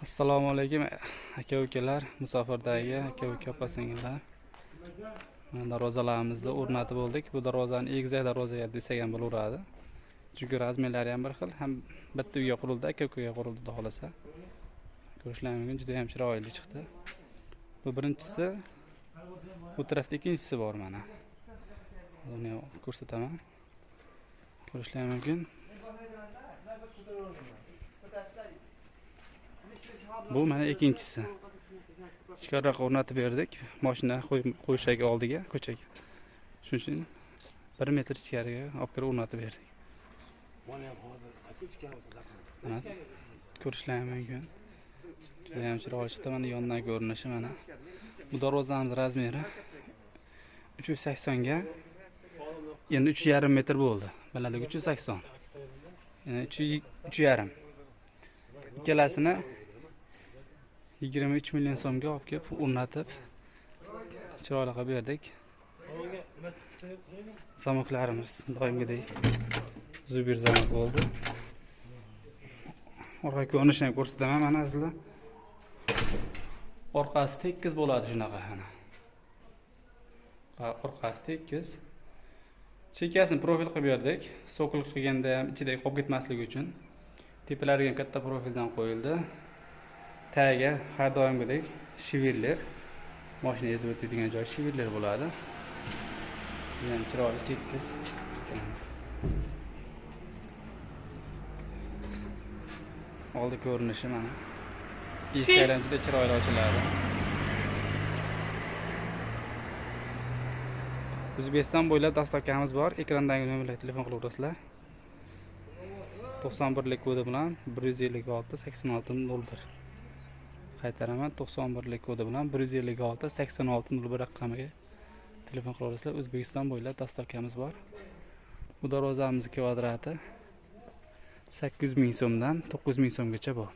Assalomu alaykum aka-ukalar, musofirdagi aka-uka opa-singillar. Mana darvozalarimizni o'rnatib bo'ldik. Bu darvozani egizak darvoza desak ham bo'laveradi. Chunki razmerlari ham bir xil, ham bitta uyga qurildi, aka-ukaga qurildi xudo xolasa. Ko'rishlari mumkin, juda ham chiroyli chiqdi. Bu birinchisi, bu tarafda ikkinchisi bor mana. Buni ko'rsataman. Ko'rishlari mumkin. Bu mana ikkinchisi. Ichkariroq o'rnatib berdik. Mashina qo'yishagi oldiga, ko'chaga. Shuning uchun 1 metr ichkariga olib kirib o'rnatib berdik. Mana ko'rishlari mumkin. Juda ham chiroyli chiqdi. Mana yondan ko'rinishi mana. Bu darvozamiz razmeri 380 ga endi 3,5 metr bo'ldi. Balandligi 380. Yani 3,5. Ikkalasini 23 million so'mga olib kelib o'rnatib chiroyli qilib berdik. Zamoklarimiz doimgidek zubir zamok bo'ldi. Orqa ko'rinishini ham ko'rsataman mana sizlar. Orqasi tekis bo'ladi shunaqa mana. Orqasi tekis. Chekkasini profil qilib berdik. Sokol qilganda ham ichidagi qolib ketmasligi uchun tepalariga katta profildan qo'yildi. Tagiga har doimgidek shivirlar, mashina ezib o'tadigan joy shivirlar bo'ladi. Yani chiroyli tekis. Oldi ko'rinishi mana. Eshiklar juda chiroyli ochiladi. O'zbekiston bo'ylab dastavkamiz bor. Ekrandagi nomerga telefon qilib o'rasizlar. 91 lik kodi bilan 156 8601. Qaytaraman, 91 lik kodi bilan 156 8601 raqamiga telefon qilib olasizlar. O'zbekiston bo'ylab dastavkamiz bor. Bu darvozamiz kvadrati 800 ming so'mdan 900 ming so'mgacha bor.